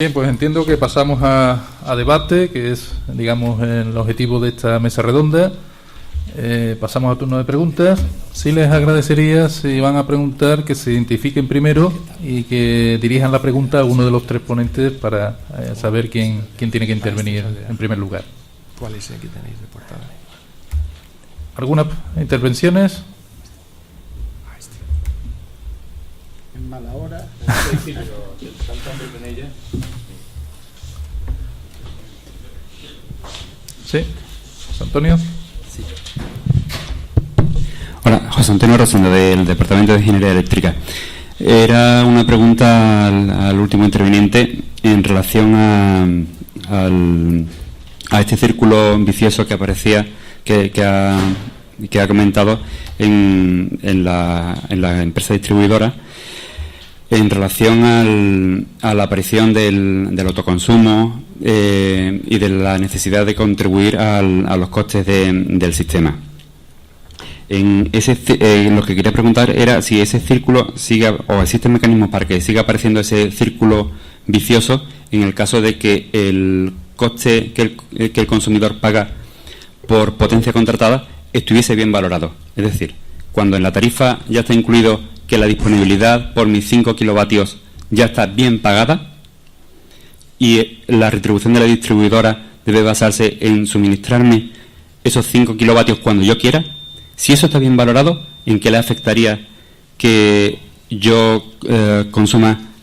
Bien, pues entiendo que pasamos a debate, que es, digamos, el objetivo de esta mesa redonda. Pasamos a turno de preguntas. Sí les agradecería, si van a preguntar, que se identifiquen primero y que dirijan la pregunta a uno de los tres ponentes para saber quién tiene que intervenir en primer lugar. ¿Cuál es el que tenéis reportado? ¿Algunas intervenciones? En mala hora. Sí, José Antonio. Sí. Hola, José Antonio Rosendo, del Departamento de Ingeniería Eléctrica. Era una pregunta al último interviniente en relación a este círculo vicioso que aparecía, que ha comentado en la empresa distribuidora, en relación a la aparición del autoconsumo y de la necesidad de contribuir a los costes del sistema. Lo que quería preguntar era si ese círculo siga, o existen mecanismos para que siga apareciendo ese círculo vicioso en el caso de que el coste que el consumidor paga por potencia contratada estuviese bien valorado. Es decir, cuando en la tarifa ya está incluido que la disponibilidad por mis 5 kilovatios ya está bien pagada y la retribución de la distribuidora debe basarse en suministrarme esos 5 kilovatios cuando yo quiera. Si eso está bien valorado, ¿en qué le afectaría que yo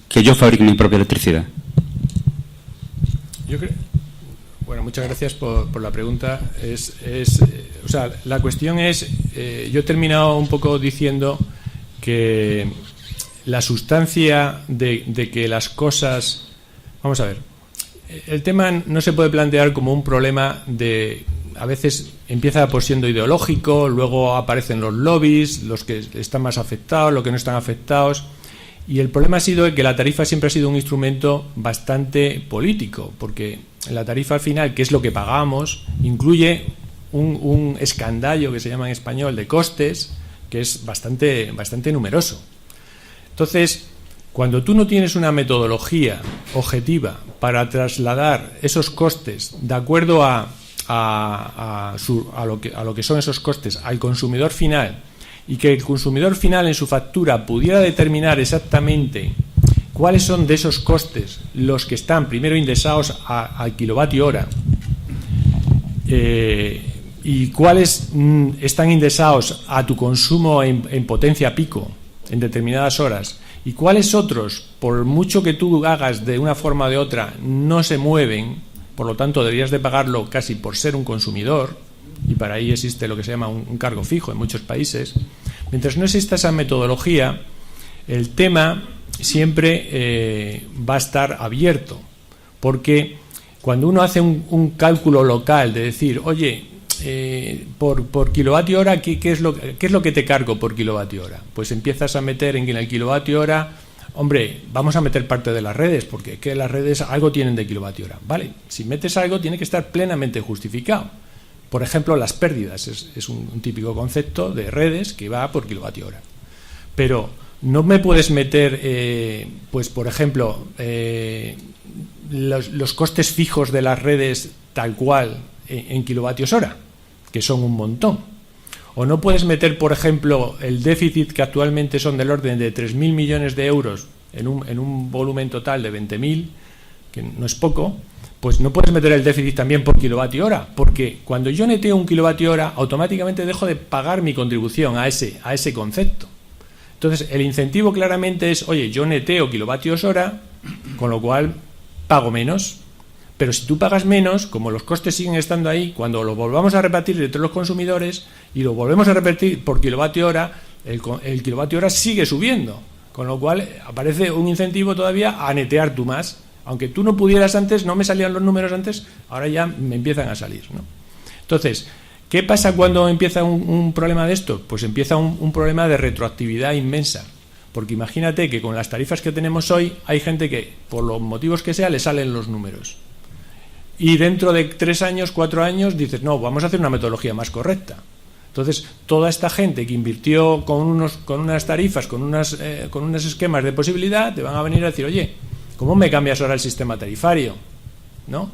que yo fabrique mi propia electricidad? Yo creo. Bueno, muchas gracias por la pregunta. O sea, la cuestión es, yo he terminado un poco diciendo que la sustancia de que las cosas... Vamos a ver, el tema no se puede plantear como un problema de... A veces empieza por siendo ideológico, luego aparecen los lobbies, los que están más afectados, los que no están afectados. Y el problema ha sido que la tarifa siempre ha sido un instrumento bastante político, porque la tarifa al final, que es lo que pagamos, incluye un escandallo que se llama en español de costes, que es bastante numeroso. Entonces, cuando tú no tienes una metodología objetiva para trasladar esos costes de acuerdo a lo que son esos costes al consumidor final, y que el consumidor final en su factura pudiera determinar exactamente cuáles son de esos costes los que están primero indexados al kilovatio hora y cuáles están indexados a tu consumo en potencia pico en determinadas horas, y cuáles otros, por mucho que tú hagas de una forma o de otra, no se mueven, por lo tanto deberías de pagarlo casi por ser un consumidor, y para ahí existe lo que se llama un cargo fijo en muchos países. Mientras no exista esa metodología, el tema siempre va a estar abierto, porque cuando uno hace un cálculo local de decir, oye, por kilovatio hora, ¿qué es lo que te cargo por kilovatio hora? Pues empiezas a meter en el kilovatio hora, hombre, vamos a meter parte de las redes, porque es que las redes algo tienen de kilovatio hora. Vale, si metes algo tiene que estar plenamente justificado. Por ejemplo, las pérdidas es un típico concepto de redes que va por kilovatio hora. Pero no me puedes meter, pues por ejemplo, los costes fijos de las redes tal cual en kilovatios hora, que son un montón. O no puedes meter, por ejemplo, el déficit, que actualmente son del orden de 3.000 millones de euros en un volumen total de 20.000, que no es poco. Pues no puedes meter el déficit también por kilovatio hora, porque cuando yo neteo un kilovatio hora, automáticamente dejo de pagar mi contribución a ese concepto. Entonces, el incentivo claramente es, oye, yo neteo kilovatios hora, con lo cual pago menos. Pero si tú pagas menos, como los costes siguen estando ahí, cuando lo volvamos a repartir entre los consumidores y lo volvemos a repartir por kilovatio hora, el kilovatio hora sigue subiendo, con lo cual aparece un incentivo todavía a netear tú más. Aunque tú no pudieras antes, no me salían los números antes, ahora ya me empiezan a salir, ¿no? Entonces, ¿qué pasa cuando empieza un problema de esto? Pues empieza un problema de retroactividad inmensa. Porque imagínate que con las tarifas que tenemos hoy, hay gente que, por los motivos que sea, le salen los números. Y dentro de 3 años, 4 años, dices, no, vamos a hacer una metodología más correcta. Entonces, toda esta gente que invirtió con unas tarifas, con unos esquemas de posibilidad, te van a venir a decir, oye, ¿Cómo me cambias ahora el sistema tarifario? ¿No?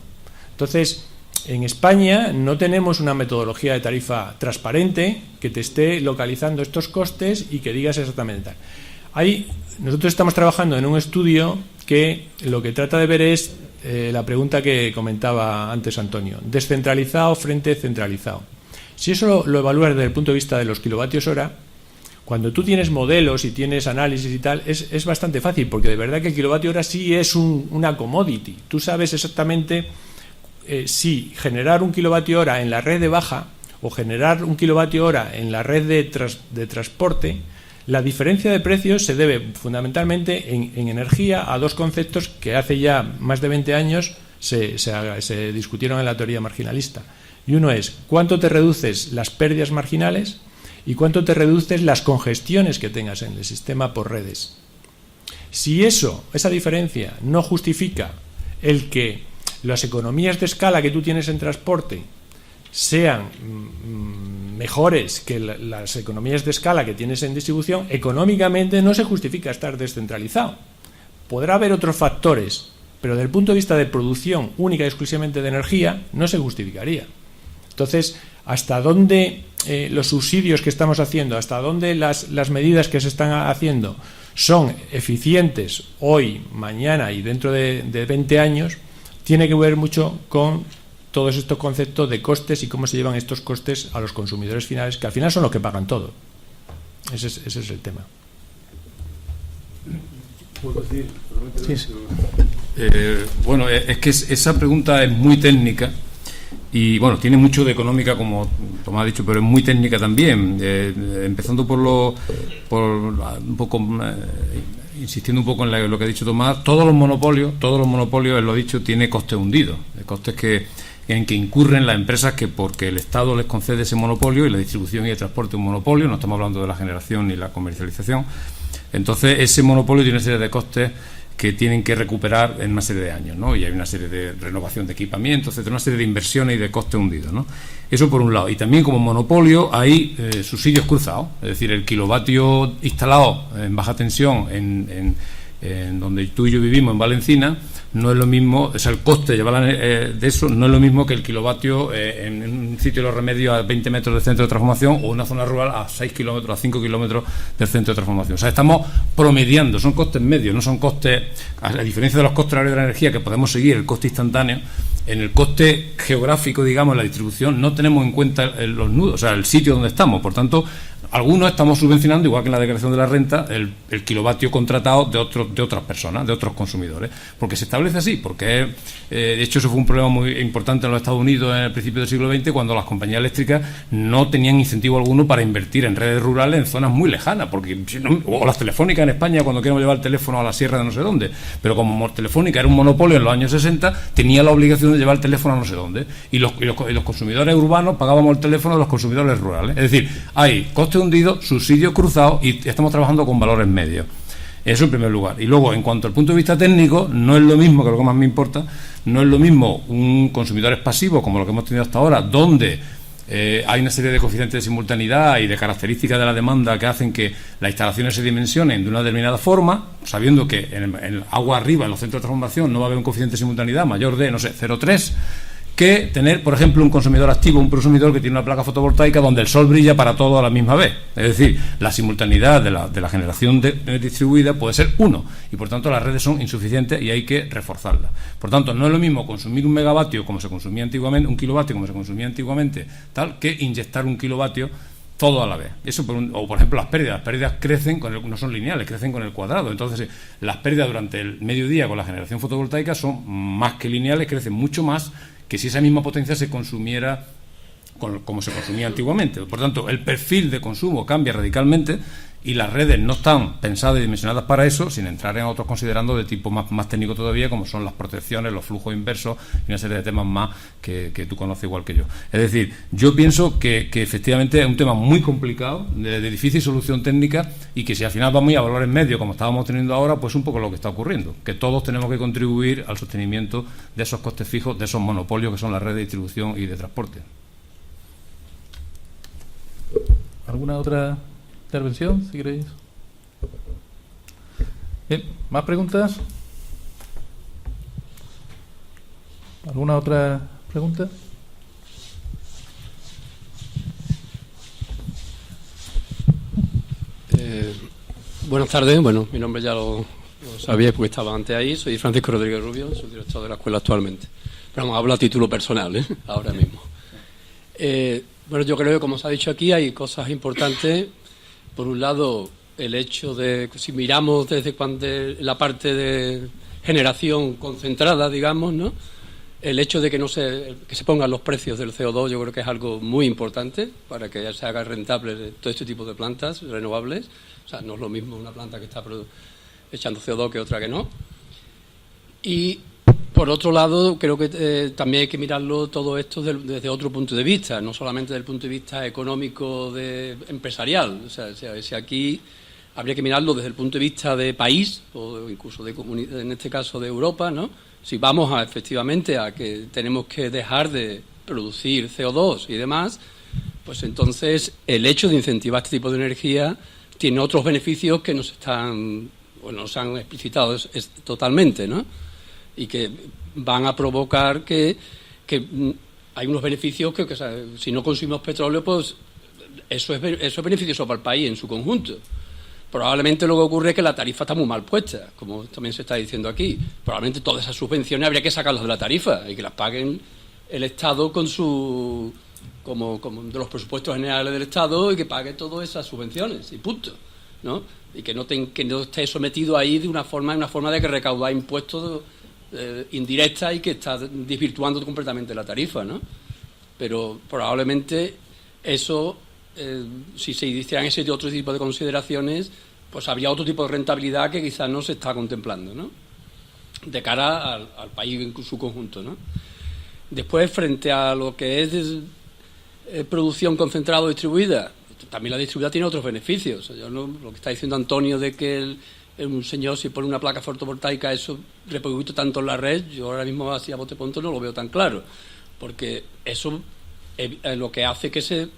Entonces, en España no tenemos una metodología de tarifa transparente que te esté localizando estos costes y que digas exactamente tal. Nosotros estamos trabajando en un estudio que lo que trata de ver es la pregunta que comentaba antes Antonio, descentralizado frente centralizado. Si eso lo evalúas desde el punto de vista de los kilovatios hora, cuando tú tienes modelos y tienes análisis y tal, es bastante fácil, porque de verdad que el kilovatio hora sí es una commodity. Tú sabes exactamente si generar un kilovatio hora en la red de baja o generar un kilovatio hora en la red de transporte. La diferencia de precios se debe fundamentalmente en energía a dos conceptos que hace ya más de 20 años se discutieron en la teoría marginalista. Y uno es cuánto te reduces las pérdidas marginales y cuánto te reduces las congestiones que tengas en el sistema por redes. Si esa diferencia no justifica el que las economías de escala que tú tienes en transporte sean mejores que las economías de escala que tienes en distribución, económicamente no se justifica estar descentralizado. Podrá haber otros factores, pero desde el punto de vista de producción única y exclusivamente de energía, no se justificaría. Entonces, ¿hasta dónde los subsidios que estamos haciendo, hasta dónde las medidas que se están haciendo son eficientes hoy, mañana y dentro de 20 años? Tiene que ver mucho con todos estos conceptos de costes y cómo se llevan estos costes a los consumidores finales, que al final son los que pagan todo. Ese es el tema. ¿Puedo decir? Sí. Bueno, es que esa pregunta es muy técnica y, bueno, tiene mucho de económica, como Tomás ha dicho, pero es muy técnica también. Empezando por un poco... insistiendo un poco en lo que ha dicho Tomás, todos los monopolios, él lo ha dicho, tiene costes hundidos, costes en que incurren las empresas que porque el Estado les concede ese monopolio y la distribución y el transporte un monopolio, no estamos hablando de la generación ni la comercialización. Entonces ese monopolio tiene una serie de costes que tienen que recuperar en una serie de años, ¿no? Y hay una serie de renovación de equipamiento, etcétera, una serie de inversiones y de costes hundidos, ¿no? Eso por un lado. Y también como monopolio hay subsidios cruzados, es decir, el kilovatio instalado en baja tensión en donde tú y yo vivimos, en Valencina, no es lo mismo, o sea, el coste de llevar de eso no es lo mismo que el kilovatio en un sitio de los Remedios a 20 metros del centro de transformación o una zona rural a 6 kilómetros, a 5 kilómetros del centro de transformación. O sea, estamos promediando, son costes medios, no son costes, a diferencia de los costes horarios de la energía, que podemos seguir el coste instantáneo. En el coste geográfico, digamos, en la distribución, no tenemos en cuenta los nudos, o sea, el sitio donde estamos. Por tanto, algunos estamos subvencionando, igual que en la declaración de la renta, el kilovatio contratado de otras personas, de otros consumidores. Porque se establece así, porque de hecho eso fue un problema muy importante en los Estados Unidos en el principio del siglo XX, cuando las compañías eléctricas no tenían incentivo alguno para invertir en redes rurales en zonas muy lejanas, porque o las telefónicas en España cuando queremos llevar el teléfono a la sierra de no sé dónde, pero como Telefónica era un monopolio en los años 60, tenía la obligación de llevar el teléfono a no sé dónde, y los consumidores urbanos pagábamos el teléfono de los consumidores rurales. Es decir, hay costes hundidos, subsidios cruzados y estamos trabajando con valores medios. Eso en primer lugar. Y luego, en cuanto al punto de vista técnico, no es lo mismo, que lo que más me importa, no es lo mismo un consumidor pasivo como lo que hemos tenido hasta ahora, donde hay una serie de coeficientes de simultaneidad y de características de la demanda que hacen que las instalaciones se dimensionen de una determinada forma, sabiendo que en el agua arriba, en los centros de transformación, no va a haber un coeficiente de simultaneidad mayor de, 0,3, que tener, por ejemplo, un consumidor activo, un prosumidor que tiene una placa fotovoltaica donde el sol brilla para todo a la misma vez. Es decir, la simultaneidad de la generación distribuida puede ser 1 y, por tanto, las redes son insuficientes y hay que reforzarlas. Por tanto, no es lo mismo consumir un megavatio como se consumía antiguamente, un kilovatio como se consumía antiguamente, tal, que inyectar un kilovatio todo a la vez. Eso o por ejemplo las pérdidas crecen no son lineales, crecen con el cuadrado. Entonces las pérdidas durante el mediodía con la generación fotovoltaica son más que lineales, crecen mucho más que si esa misma potencia se consumiera como se consumía antiguamente. Por tanto, el perfil de consumo cambia radicalmente y las redes no están pensadas y dimensionadas para eso, sin entrar en otros considerando de tipo más técnico todavía, como son las protecciones, los flujos inversos y una serie de temas más que tú conoces igual que yo. Es decir, yo pienso que efectivamente es un tema muy complicado, de difícil solución técnica, y que si al final vamos a valores medios como estábamos teniendo ahora, pues un poco lo que está ocurriendo, que todos tenemos que contribuir al sostenimiento de esos costes fijos, de esos monopolios que son las redes de distribución y de transporte. ¿Alguna otra intervención, si queréis? Bien, ¿más preguntas? ¿Alguna otra pregunta? Buenas tardes. Bueno, mi nombre ya lo sabía porque estaba antes ahí. Soy Francisco Rodríguez Rubio, soy director de la escuela actualmente. Pero vamos, hablo a título personal, ahora mismo. Bueno, yo creo que, como se ha dicho aquí, hay cosas importantes. Por un lado, el hecho de, si miramos desde la parte de generación concentrada, digamos, ¿no? El hecho de que se pongan los precios del CO2, yo creo que es algo muy importante para que se haga rentable todo este tipo de plantas renovables. O sea, no es lo mismo una planta que está echando CO2 que otra que no. Y, por otro lado, creo que también hay que mirarlo todo esto desde otro punto de vista, no solamente desde el punto de vista económico empresarial. O sea, si aquí habría que mirarlo desde el punto de vista de país, o incluso en este caso de Europa, ¿no? Si vamos efectivamente a que tenemos que dejar de producir CO2 y demás, pues entonces el hecho de incentivar este tipo de energía tiene otros beneficios que nos han explicitado totalmente, ¿no? Y que van a provocar que hay unos beneficios que o sea, si no consumimos petróleo, pues eso es beneficioso para el país en su conjunto. Probablemente lo que ocurre es que la tarifa está muy mal puesta, como también se está diciendo aquí. Probablemente todas esas subvenciones habría que sacarlas de la tarifa y que las paguen el Estado con como de los presupuestos generales del Estado, y que pague todas esas subvenciones y punto, ¿no? Y que no esté sometido ahí de una forma de que recaudar impuestos indirecta y que está desvirtuando completamente la tarifa, ¿no? Pero probablemente eso, si se hicieran ese otro tipo de consideraciones, pues habría otro tipo de rentabilidad que quizás no se está contemplando, ¿no? De cara al país en su conjunto, ¿no? Después, frente a lo que es producción concentrada o distribuida, también la distribuida tiene otros beneficios. Lo que está diciendo Antonio de que un señor, si pone una placa fotovoltaica, eso repercute tanto en la red, yo ahora mismo así a bote pronto no lo veo tan claro, porque eso lo que hace que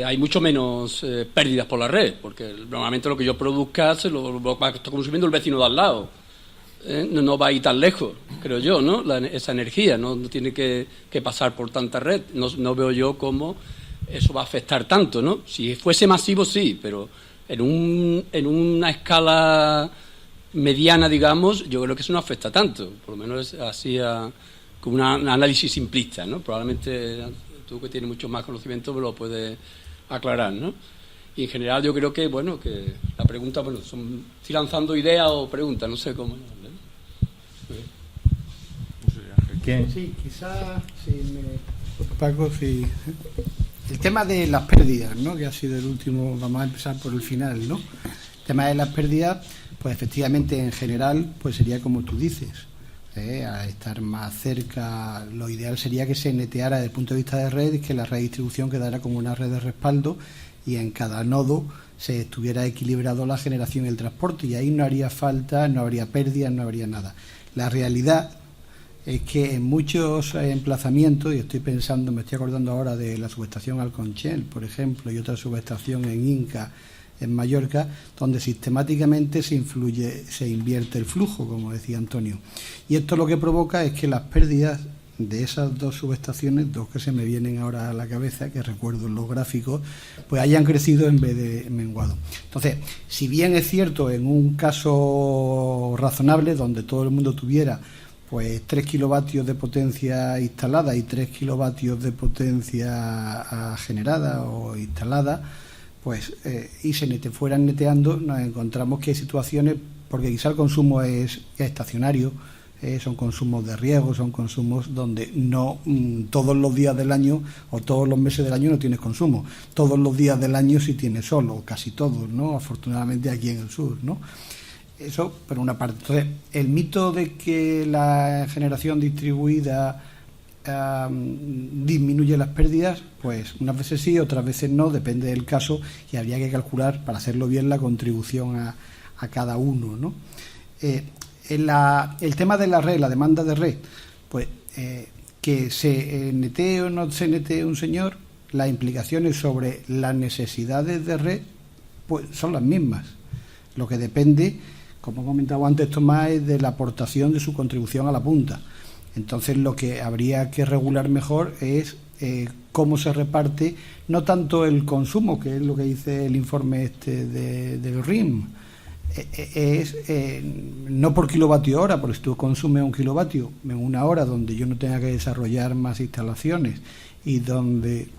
hay mucho menos pérdidas por la red, porque normalmente lo que yo produzca lo va consumiendo el vecino de al lado. No va a ir tan lejos, creo yo, ¿no? Esa energía no tiene que pasar por tanta red. No veo yo cómo eso va a afectar tanto, ¿no? Si fuese masivo, sí, pero en una escala mediana, digamos, yo creo que eso no afecta tanto. Por lo menos así como un análisis simplista, ¿no? Probablemente tú, que tienes mucho más conocimiento, me lo puedes aclarar, ¿no? Y en general yo creo que, bueno, que la pregunta, bueno, estoy lanzando ideas o preguntas, no sé cómo. Sí, quizás, Paco, sí. El tema de las pérdidas, ¿no? Que ha sido el último, vamos a empezar por el final, ¿no? El tema de las pérdidas, pues efectivamente en general, pues sería como tú dices, a estar más cerca, lo ideal sería que se neteara desde el punto de vista de red y que la redistribución quedara como una red de respaldo y en cada nodo se estuviera equilibrado la generación y el transporte, y ahí no haría falta, no habría pérdidas, no habría nada. La realidad es que en muchos emplazamientos, y me estoy acordando ahora de la subestación Alconchel, por ejemplo, y otra subestación en Inca, en Mallorca, donde sistemáticamente se invierte el flujo, como decía Antonio. Y esto lo que provoca es que las pérdidas de esas dos subestaciones, dos que se me vienen ahora a la cabeza, que recuerdo en los gráficos, pues hayan crecido en vez de menguado. Entonces, si bien es cierto en un caso razonable, donde todo el mundo tuviera pues 3 kilovatios de potencia instalada y 3 kilovatios de potencia generada o instalada, pues y se fueran neteando, nos encontramos que hay situaciones, porque quizá el consumo es estacionario, son consumos de riego, son consumos donde no todos los días del año o todos los meses del año no tienes consumo, todos los días del año sí tienes sol, o casi todos, ¿no? Afortunadamente aquí en el sur, ¿no? Eso por una parte. Entonces, el mito de que la generación distribuida disminuye las pérdidas, pues unas veces sí, otras veces no, depende del caso, y habría que calcular para hacerlo bien la contribución a cada uno, ¿no? El tema de la red, la demanda de red, pues que se netee o no se netee un señor, las implicaciones sobre las necesidades de red pues son las mismas. Lo que depende, como comentaba antes Tomás, es de la aportación de su contribución a la punta. Entonces lo que habría que regular mejor es cómo se reparte, no tanto el consumo, que es lo que dice el informe del RIM, no por kilovatio hora, porque si tú consumes 1 kilovatio en una hora donde yo no tenga que desarrollar más instalaciones y donde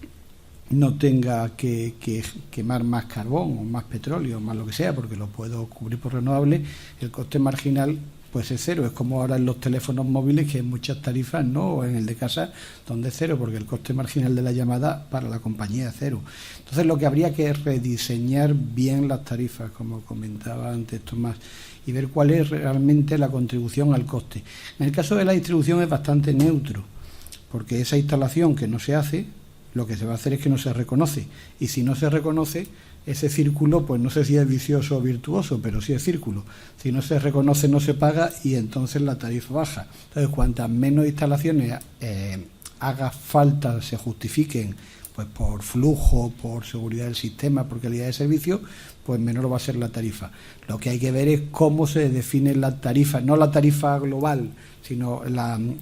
no tenga que quemar más carbón o más petróleo o más lo que sea, porque lo puedo cubrir por renovables, el coste marginal pues es cero. Es como ahora en los teléfonos móviles, que hay muchas tarifas, ¿no? O en el de casa, donde es cero, porque el coste marginal de la llamada para la compañía es cero. Entonces lo que habría que es rediseñar bien las tarifas, como comentaba antes Tomás, y ver cuál es realmente la contribución al coste. En el caso de la distribución es bastante neutro, porque esa instalación que no se hace, lo que se va a hacer es que no se reconoce, y si no se reconoce, ese círculo, pues no sé si es vicioso o virtuoso, pero sí es círculo. Si no se reconoce, no se paga, y entonces la tarifa baja. Entonces, cuantas menos instalaciones haga falta, se justifiquen, pues por flujo, por seguridad del sistema, por calidad de servicio, pues menor va a ser la tarifa. Lo que hay que ver es cómo se define la tarifa, no la tarifa global, sino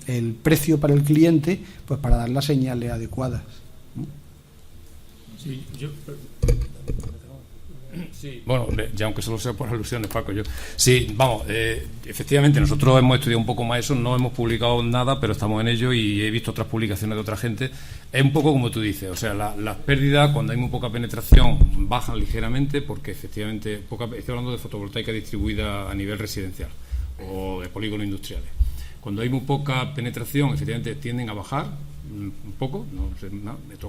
el precio para el cliente, pues para dar las señales adecuadas. Sí, sí, bueno, ya aunque solo sea por alusiones, Paco, sí, vamos, efectivamente nosotros hemos estudiado un poco más eso, no hemos publicado nada, pero estamos en ello y he visto otras publicaciones de otra gente. Es un poco como tú dices, o sea, las pérdidas cuando hay muy poca penetración bajan ligeramente, porque efectivamente estoy hablando de fotovoltaica distribuida a nivel residencial o de polígonos industriales. Cuando hay muy poca penetración, efectivamente tienden a bajar un poco, no sé,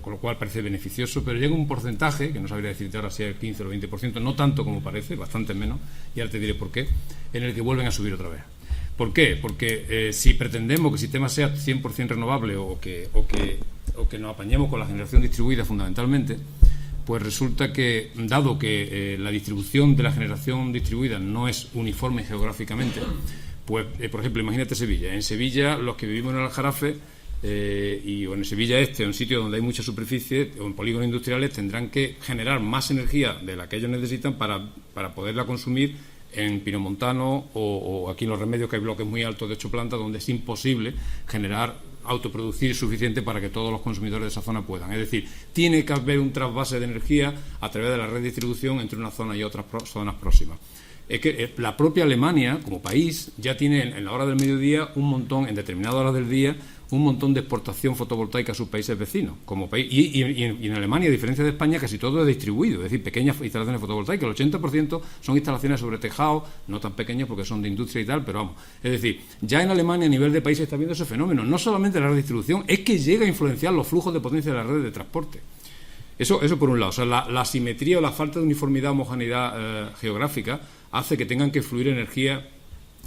con lo cual parece beneficioso, pero llega un porcentaje, que no sabría decirte ahora si es el 15 o el 20%, no tanto como parece, bastante menos, y ahora te diré por qué, en el que vuelven a subir otra vez. ¿Por qué? Porque si pretendemos que el sistema sea 100% renovable o que nos apañemos con la generación distribuida fundamentalmente, pues resulta que, dado que la distribución de la generación distribuida no es uniforme geográficamente, pues, por ejemplo, imagínate Sevilla. En Sevilla, los que vivimos en el Aljarafe, o en Sevilla Este, o en sitios donde hay mucha superficie, o en polígonos industriales, tendrán que generar más energía de la que ellos necesitan para poderla consumir en Pinomontano o aquí en Los Remedios, que hay bloques muy altos de 8 plantas, donde es imposible autoproducir suficiente para que todos los consumidores de esa zona puedan. Es decir, tiene que haber un trasvase de energía a través de la red de distribución entre una zona y otras zonas próximas. Es que la propia Alemania, como país, ya tiene en la hora del mediodía en determinadas horas del día, un montón de exportación fotovoltaica a sus países vecinos. Como país. Y en Alemania, a diferencia de España, casi todo es distribuido, es decir, pequeñas instalaciones fotovoltaicas. El 80% son instalaciones sobre tejado, no tan pequeñas porque son de industria y tal, pero vamos. Es decir, ya en Alemania, a nivel de país, se está viendo ese fenómeno. No solamente la red de distribución, es que llega a influenciar los flujos de potencia de la red de transporte. Eso por un lado. O sea, la asimetría o la falta de uniformidad, homogeneidad geográfica hace que tengan que fluir energía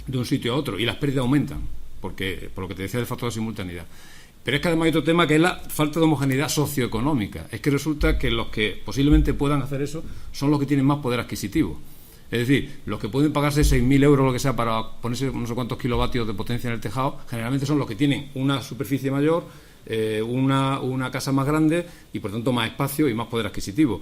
de un sitio a otro y las pérdidas aumentan, porque por lo que te decía del factor de simultaneidad. Pero es que además hay otro tema, que es la falta de homogeneidad socioeconómica. Es que resulta que los que posiblemente puedan hacer eso son los que tienen más poder adquisitivo. Es decir, los que pueden pagarse 6.000 euros o lo que sea para ponerse no sé cuántos kilovatios de potencia en el tejado, generalmente son los que tienen una superficie mayor, una casa más grande y por tanto más espacio y más poder adquisitivo.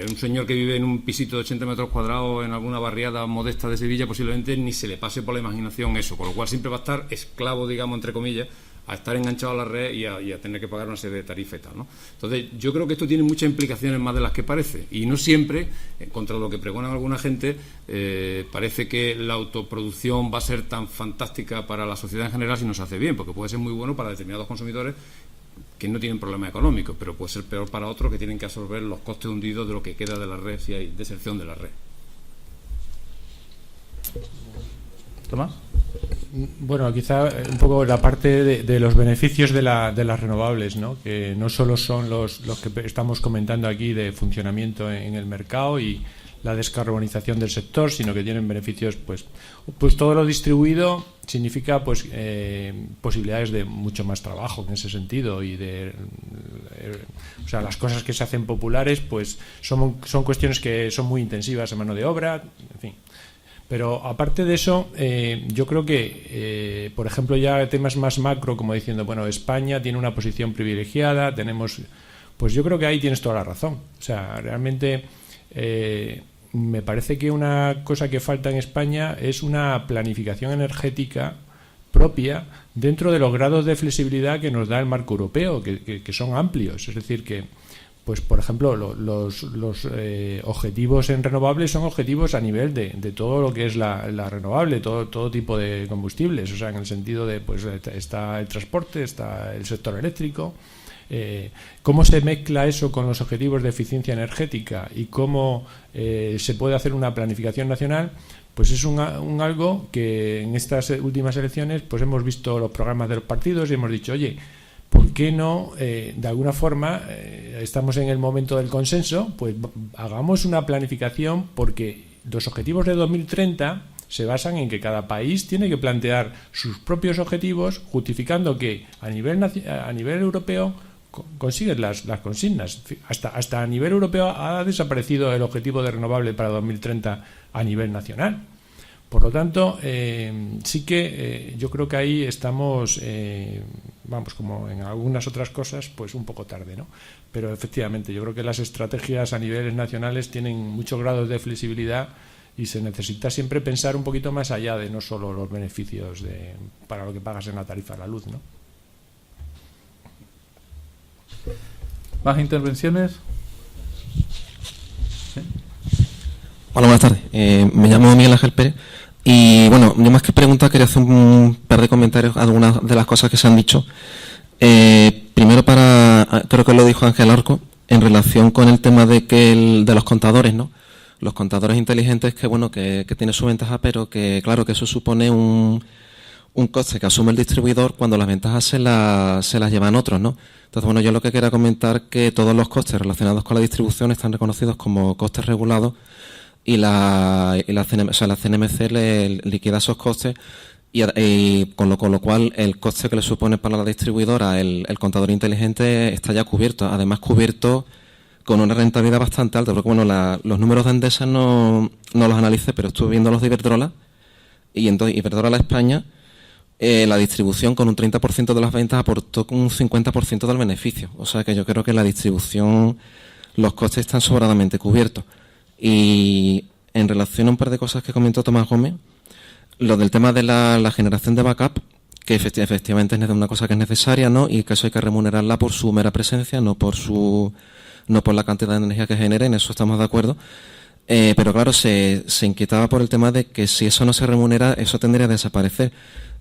Un señor que vive en un pisito de 80 metros cuadrados en alguna barriada modesta de Sevilla posiblemente ni se le pase por la imaginación eso, con lo cual siempre va a estar esclavo, digamos, entre comillas, a estar enganchado a la red y a tener que pagar una serie de tarifas y tal, ¿no? Entonces yo creo que esto tiene muchas implicaciones más de las que parece, y no siempre, contra lo que pregonan alguna gente, parece que la autoproducción va a ser tan fantástica para la sociedad en general si no se hace bien, porque puede ser muy bueno para determinados consumidores que no tienen problemas económicos, pero puede ser peor para otros que tienen que absorber los costes hundidos de lo que queda de la red si hay deserción de la red. Tomás. Bueno, quizá un poco la parte de los beneficios de las renovables, ¿no? Que no solo son los que estamos comentando aquí de funcionamiento en el mercado y la descarbonización del sector, sino que tienen beneficios, pues todo lo distribuido significa posibilidades de mucho más trabajo en ese sentido, y o sea, las cosas que se hacen populares pues son cuestiones que son muy intensivas en mano de obra, en fin. Pero aparte de eso, yo creo que, por ejemplo, ya temas más macro, como diciendo, bueno, España tiene una posición privilegiada, pues yo creo que ahí tienes toda la razón. O sea, realmente me parece que una cosa que falta en España es una planificación energética propia dentro de los grados de flexibilidad que nos da el marco europeo, que son amplios. Es decir, que, pues por ejemplo, los objetivos en renovables son objetivos a nivel de todo lo que es la renovable, todo tipo de combustibles, o sea, en el sentido de, pues está el transporte, está el sector eléctrico. Cómo se mezcla eso con los objetivos de eficiencia energética y cómo se puede hacer una planificación nacional, pues es un algo que en estas últimas elecciones pues hemos visto los programas de los partidos y hemos dicho, oye, ¿por qué no, de alguna forma, estamos en el momento del consenso, pues hagamos una planificación, porque los objetivos de 2030 se basan en que cada país tiene que plantear sus propios objetivos, justificando que a nivel europeo consigues las consignas. Hasta a nivel europeo ha desaparecido el objetivo de renovable para 2030 a nivel nacional. Por lo tanto, sí que yo creo que ahí estamos, vamos, como en algunas otras cosas, pues un poco tarde, ¿no? Pero efectivamente, yo creo que las estrategias a niveles nacionales tienen muchos grados de flexibilidad y se necesita siempre pensar un poquito más allá de no solo los beneficios para lo que pagas en la tarifa de la luz, ¿no? ¿Más intervenciones? ¿Sí? Hola, buenas tardes. Me llamo Miguel Ángel Pérez y, bueno, yo más que preguntar quería hacer un par de comentarios a algunas de las cosas que se han dicho. Primero, creo que lo dijo Ángel Arco, en relación con el tema de los contadores, ¿no? Los contadores inteligentes, que bueno, que tiene su ventaja, pero que claro, que eso supone un coste que asume el distribuidor cuando las ventajas se las llevan otros, ¿no? Entonces, bueno, yo lo que quería comentar que todos los costes relacionados con la distribución están reconocidos como costes regulados y la CNMC le liquida esos costes y con lo cual el coste que le supone para la distribuidora el contador inteligente está ya cubierto, además cubierto con una rentabilidad bastante alta, porque bueno, los números de Endesa no los analicé, pero estuve viendo los de Iberdrola, y entonces Iberdrola España, la distribución con un 30% de las ventas aportó un 50% del beneficio. O sea que yo creo que la distribución, los costes están sobradamente cubiertos. Y en relación a un par de cosas que comentó Tomás Gómez, lo del tema de la generación de backup, que efectivamente es una cosa que es necesaria, ¿no? Y que eso hay que remunerarla por su mera presencia, no por la cantidad de energía que genere, en eso estamos de acuerdo. Pero claro, se inquietaba por el tema de que si eso no se remunera, eso tendría que desaparecer.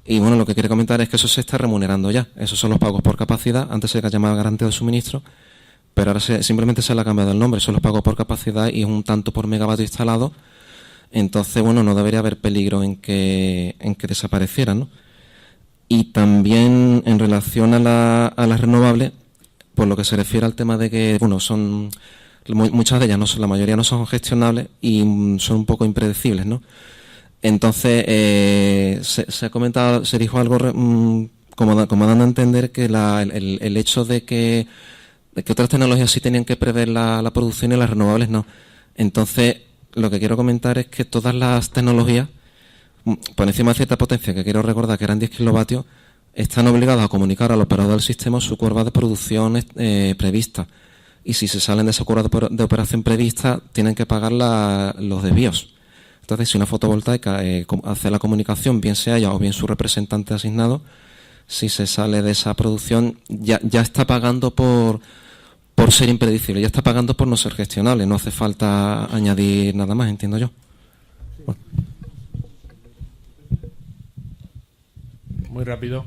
Y bueno, lo que quiero comentar es que eso se está remunerando ya. Esos son los pagos por capacidad. Antes se llamaba garantía de suministro, pero ahora simplemente se le ha cambiado el nombre. Son los pagos por capacidad y es un tanto por megavatio instalado. Entonces, bueno, no debería haber peligro en que desaparecieran, ¿no? Y también en relación a las renovables, por lo que se refiere al tema de que, bueno, muchas de ellas, la mayoría no son gestionables y son un poco impredecibles, ¿no? Entonces, se ha comentado, se dijo algo como dando a entender que el hecho de que otras tecnologías sí tenían que prever la producción y las renovables no. Entonces, lo que quiero comentar es que todas las tecnologías, por encima de cierta potencia, que quiero recordar que eran 10 kilovatios, están obligadas a comunicar al operador del sistema su curva de producción prevista. Y si se salen de esa curva de operación prevista, tienen que pagar los desvíos. Entonces, si una fotovoltaica hace la comunicación, bien sea ella o bien su representante asignado, si se sale de esa producción, ya está pagando por ser impredecible, ya está pagando por no ser gestionable. No hace falta añadir nada más, entiendo yo. Bueno. Muy rápido.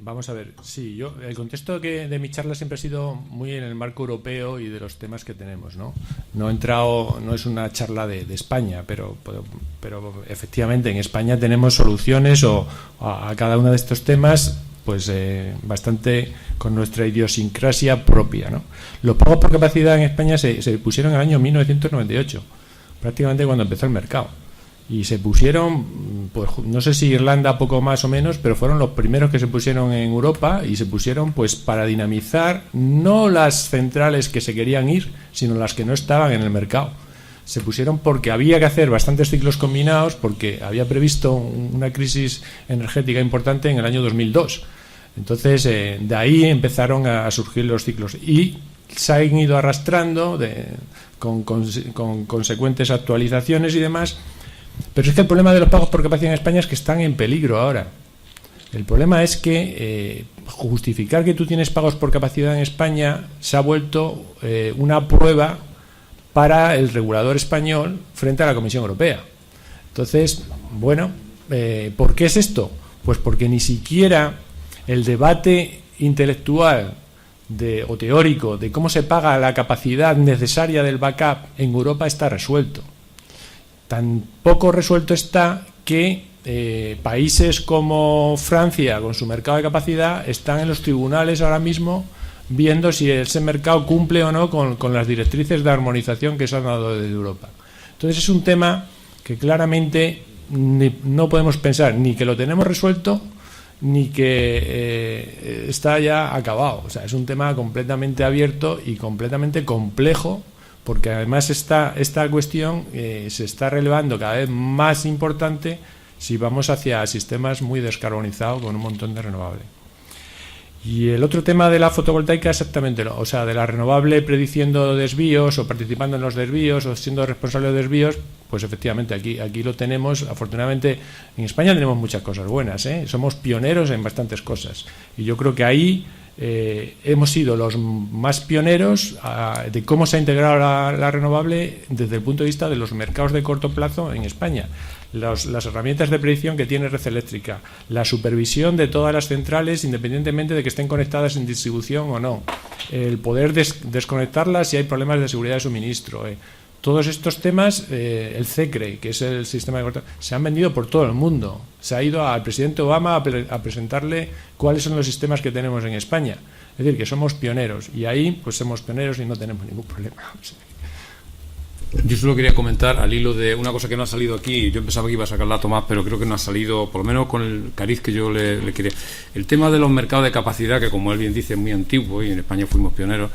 Vamos a ver, sí, el contexto de mi charla siempre ha sido muy en el marco europeo y de los temas que tenemos, ¿no? No he entrado, no es una charla de España, pero efectivamente en España tenemos soluciones a cada uno de estos temas, pues bastante con nuestra idiosincrasia propia, ¿no? Los pagos por capacidad en España se pusieron en el año 1998, prácticamente cuando empezó el mercado. Y se pusieron, pues no sé si Irlanda poco más o menos, pero fueron los primeros que se pusieron en Europa y se pusieron pues para dinamizar no las centrales que se querían ir, sino las que no estaban en el mercado. Se pusieron porque había que hacer bastantes ciclos combinados, porque había previsto una crisis energética importante en el año 2002. Entonces, de ahí empezaron a surgir los ciclos y se han ido arrastrando con consecuentes actualizaciones y demás, Pero es que el problema de los pagos por capacidad en España es que están en peligro ahora. El problema es que justificar que tú tienes pagos por capacidad en España se ha vuelto una prueba para el regulador español frente a la Comisión Europea. Entonces, bueno, ¿por qué es esto? Pues porque ni siquiera el debate intelectual o teórico de cómo se paga la capacidad necesaria del backup en Europa está resuelto. Tan poco resuelto está que países como Francia, con su mercado de capacidad, están en los tribunales ahora mismo viendo si ese mercado cumple o no con las directrices de armonización que se han dado desde Europa. Entonces es un tema que claramente no podemos pensar ni que lo tenemos resuelto ni que está ya acabado. O sea, es un tema completamente abierto y completamente complejo, porque además esta cuestión se está relevando cada vez más importante si vamos hacia sistemas muy descarbonizados con un montón de renovable. Y el otro tema de la fotovoltaica exactamente, o sea, de la renovable prediciendo desvíos o participando en los desvíos o siendo responsable de desvíos, pues efectivamente aquí lo tenemos. Afortunadamente en España tenemos muchas cosas buenas, somos pioneros en bastantes cosas y yo creo que ahí hemos sido los más pioneros de cómo se ha integrado la renovable desde el punto de vista de los mercados de corto plazo en España. Las herramientas de predicción que tiene Red Eléctrica, la supervisión de todas las centrales independientemente de que estén conectadas en distribución o no, el poder desconectarlas si hay problemas de seguridad de suministro. Todos estos temas, el CECRE, que es el sistema de corto, se han vendido por todo el mundo. Se ha ido al presidente Obama a presentarle cuáles son los sistemas que tenemos en España. Es decir, que somos pioneros y ahí pues somos pioneros y no tenemos ningún problema. Yo solo quería comentar al hilo de una cosa que no ha salido aquí. Yo pensaba que iba a sacarla a Tomás, pero creo que no ha salido, por lo menos con el cariz que yo le quería. El tema de los mercados de capacidad, que como él bien dice es muy antiguo y en España fuimos pioneros.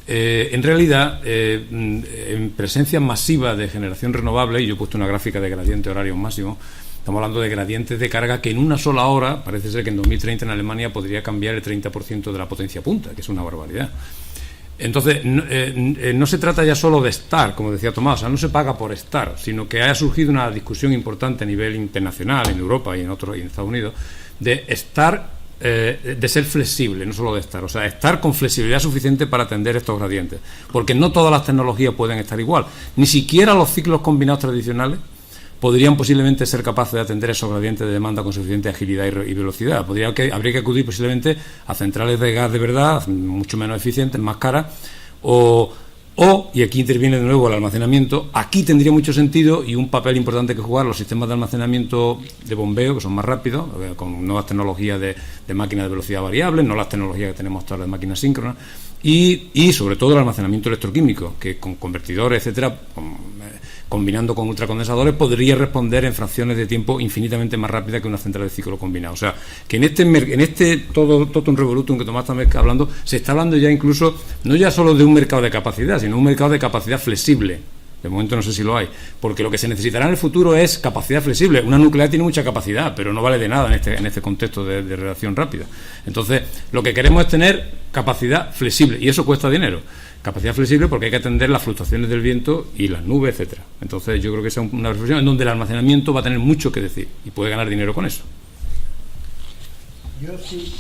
En realidad, en presencia masiva de generación renovable, y yo he puesto una gráfica de gradiente horario máximo, estamos hablando de gradientes de carga que en una sola hora, parece ser que en 2030 en Alemania podría cambiar el 30% de la potencia punta, que es una barbaridad. Entonces, no se trata ya solo de estar, como decía Tomás, o sea, no se paga por estar, sino que haya surgido una discusión importante a nivel internacional, en Europa y en Estados Unidos, de estar, de ser flexible, no solo de estar, o sea, estar con flexibilidad suficiente para atender estos gradientes, porque no todas las tecnologías pueden estar igual, ni siquiera los ciclos combinados tradicionales podrían posiblemente ser capaces de atender esos gradientes de demanda con suficiente agilidad y velocidad. Habría que acudir posiblemente a centrales de gas de verdad, mucho menos eficientes, más caras, y aquí interviene de nuevo el almacenamiento. Aquí tendría mucho sentido y un papel importante que jugar los sistemas de almacenamiento de bombeo, que son más rápidos, con nuevas tecnologías de máquinas de velocidad variable, no las tecnologías que tenemos ahora de máquinas síncronas, y sobre todo el almacenamiento electroquímico, que con convertidores, etcétera, combinando con ultracondensadores, podría responder en fracciones de tiempo infinitamente más rápidas que una central de ciclo combinado. O sea, que en este todo un revolutum que Tomás está hablando, se está hablando ya incluso, no ya solo de un mercado de capacidad, sino un mercado de capacidad flexible. De momento no sé si lo hay, porque lo que se necesitará en el futuro es capacidad flexible. Una nuclear tiene mucha capacidad, pero no vale de nada en este contexto de reacción rápida. Entonces, lo que queremos es tener capacidad flexible, y eso cuesta dinero. Capacidad flexible porque hay que atender las fluctuaciones del viento y las nubes, etcétera. Entonces, yo creo que esa es una reflexión en donde el almacenamiento va a tener mucho que decir y puede ganar dinero con eso. Yo sí,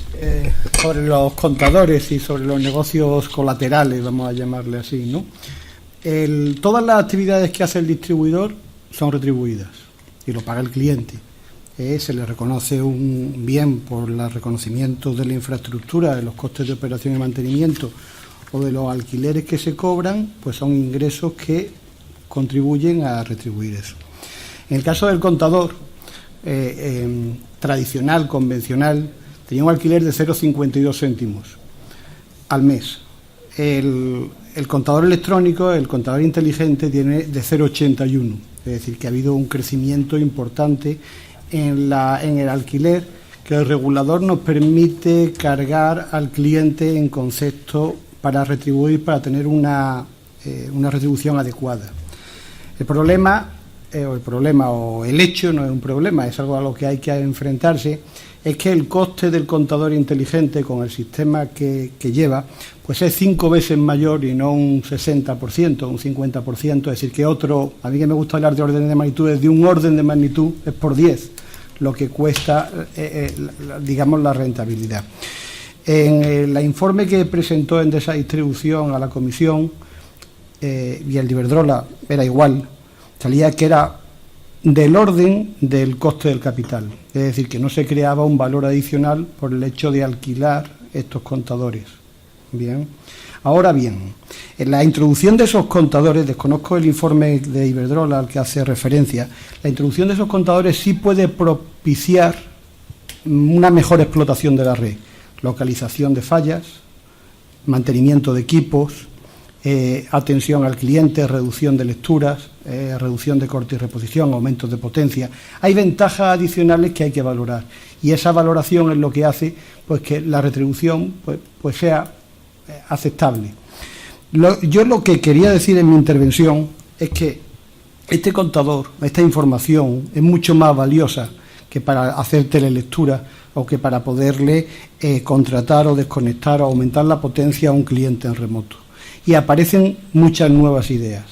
sobre los contadores y sobre los negocios colaterales, vamos a llamarle así, ¿no? Todas las actividades que hace el distribuidor son retribuidas y lo paga el cliente. Se le reconoce un bien por el reconocimiento de la infraestructura, de los costes de operación y mantenimiento o de los alquileres que se cobran, pues son ingresos que contribuyen a retribuir eso. En el caso del contador tradicional, convencional, tenía un alquiler de 0,52 céntimos al mes. El contador electrónico, el contador inteligente, tiene de 0,81, es decir, que ha habido un crecimiento importante en el alquiler, que el regulador nos permite cargar al cliente en concepto para retribuir, para tener una retribución adecuada. El hecho no es un problema, es algo a lo que hay que enfrentarse, es que el coste del contador inteligente con el sistema que lleva pues es 5 veces mayor y no un 60%, un 50%, es decir, que otro, a mí que me gusta hablar de orden de magnitudes, de un orden de magnitud es por 10 lo que cuesta, digamos, la rentabilidad. En el informe que presentó Endesa Distribución a la comisión, y el de Iberdrola era igual, salía que era del orden del coste del capital, es decir, que no se creaba un valor adicional por el hecho de alquilar estos contadores. Bien. Ahora bien, en la introducción de esos contadores, desconozco el informe de Iberdrola al que hace referencia, la introducción de esos contadores sí puede propiciar una mejor explotación de la red, localización de fallas, mantenimiento de equipos, atención al cliente, reducción de lecturas, reducción de corte y reposición, aumentos de potencia. Hay ventajas adicionales que hay que valorar y esa valoración es lo que hace pues que la retribución pues sea aceptable. Yo lo que quería decir en mi intervención es que este contador, esta información es mucho más valiosa que para hacer telelectura o que para poderle contratar o desconectar o aumentar la potencia a un cliente en remoto. Y aparecen muchas nuevas ideas,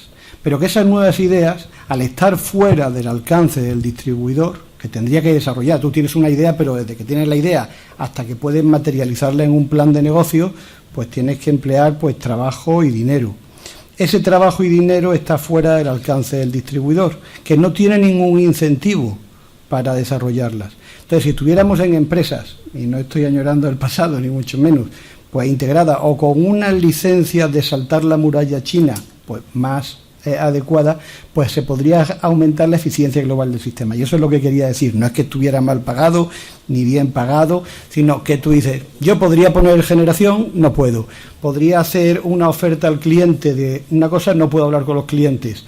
pero que esas nuevas ideas, al estar fuera del alcance del distribuidor, que tendría que desarrollar, tú tienes una idea, pero desde que tienes la idea hasta que puedes materializarla en un plan de negocio, pues tienes que emplear pues trabajo y dinero. Ese trabajo y dinero está fuera del alcance del distribuidor, que no tiene ningún incentivo para desarrollarlas. Entonces, si estuviéramos en empresas, y no estoy añorando el pasado, ni mucho menos, pues integrada o con unas licencias de saltar la muralla china pues más adecuada, pues se podría aumentar la eficiencia global del sistema. Y eso es lo que quería decir. No es que estuviera mal pagado ni bien pagado, sino que tú dices, yo podría poner generación, no puedo. Podría hacer una oferta al cliente de una cosa, no puedo hablar con los clientes.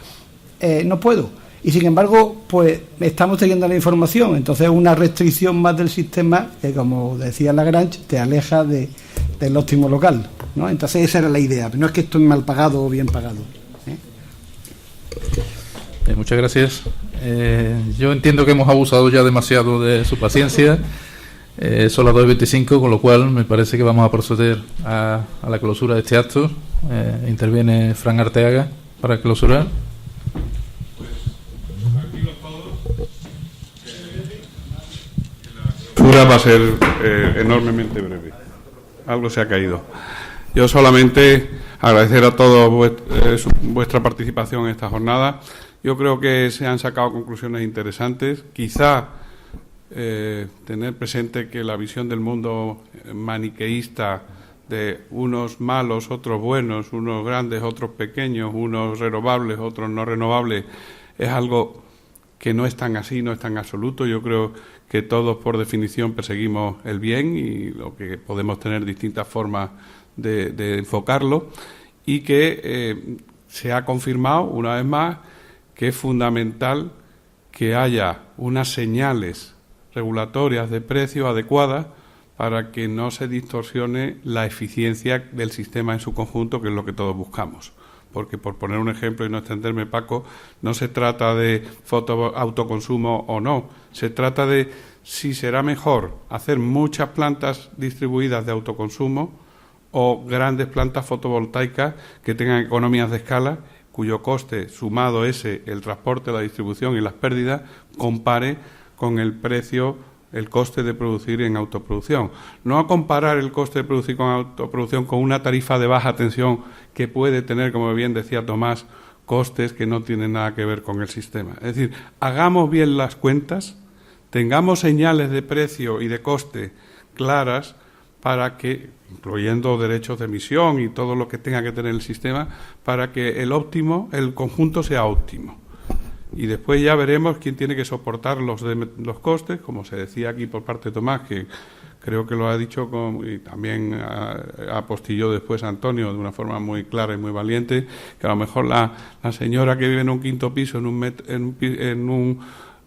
No puedo. Y sin embargo, pues estamos teniendo la información. Entonces, una restricción más del sistema que, como decía Lagrange, te aleja del óptimo local, ¿no? Entonces esa era la idea, no es que esto es mal pagado o bien pagado. Muchas gracias. Yo entiendo que hemos abusado ya demasiado de su paciencia. Son las 2:25, con lo cual me parece que vamos a proceder a la clausura de este acto. Interviene Fran Arteaga para clausurar. La va a ser enormemente breve. Algo se ha caído. Yo solamente agradecer a todos vuestra participación en esta jornada. Yo creo que se han sacado conclusiones interesantes. Quizá tener presente que la visión del mundo maniqueísta de unos malos, otros buenos, unos grandes, otros pequeños, unos renovables, otros no renovables, es algo que no es tan así, no es tan absoluto. Yo creo que todos, por definición, perseguimos el bien y lo que podemos tener distintas formas de enfocarlo, y que se ha confirmado una vez más que es fundamental que haya unas señales regulatorias de precios adecuadas para que no se distorsione la eficiencia del sistema en su conjunto, que es lo que todos buscamos. Porque, por poner un ejemplo y no extenderme, Paco, no se trata de autoconsumo o no, se trata de si será mejor hacer muchas plantas distribuidas de autoconsumo o grandes plantas fotovoltaicas que tengan economías de escala, cuyo coste, sumado el transporte, la distribución y las pérdidas, compare con el precio, el coste de producir en autoproducción. No a comparar el coste de producir con autoproducción con una tarifa de baja tensión que puede tener, como bien decía Tomás, costes que no tienen nada que ver con el sistema. Es decir, hagamos bien las cuentas, tengamos señales de precio y de coste claras para que, incluyendo derechos de emisión y todo lo que tenga que tener el sistema, para que el conjunto sea óptimo. Y después ya veremos quién tiene que soportar los costes, como se decía aquí por parte de Tomás, que creo que lo ha dicho y también apostilló después Antonio de una forma muy clara y muy valiente, que a lo mejor la señora que vive en un quinto piso, en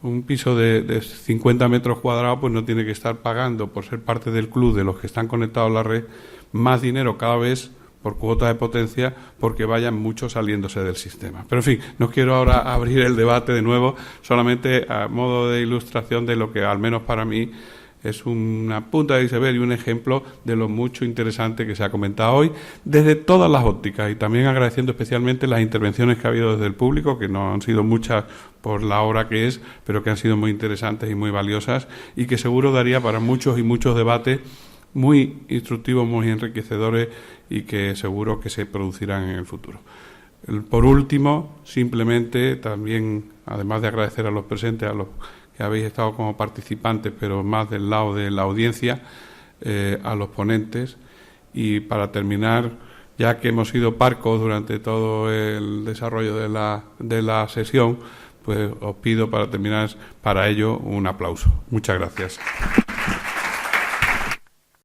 un piso de 50 metros cuadrados, pues no tiene que estar pagando, por ser parte del club de los que están conectados a la red, más dinero cada vez por cuota de potencia, porque vayan muchos saliéndose del sistema. Pero en fin, no quiero ahora abrir el debate de nuevo, solamente a modo de ilustración de lo que, al menos para mí, es una punta de iceberg y un ejemplo de lo mucho interesante que se ha comentado hoy desde todas las ópticas, y también agradeciendo especialmente las intervenciones que ha habido desde el público, que no han sido muchas por la hora que es, pero que han sido muy interesantes y muy valiosas, y que seguro daría para muchos y muchos debates muy instructivos, muy enriquecedores, y que seguro que se producirán en el futuro. Por último, simplemente también, además de agradecer a los presentes, a los que habéis estado como participantes, pero más del lado de la audiencia, a los ponentes, y para terminar, ya que hemos sido parcos durante todo el desarrollo de la sesión, pues os pido para terminar para ello un aplauso. Muchas gracias.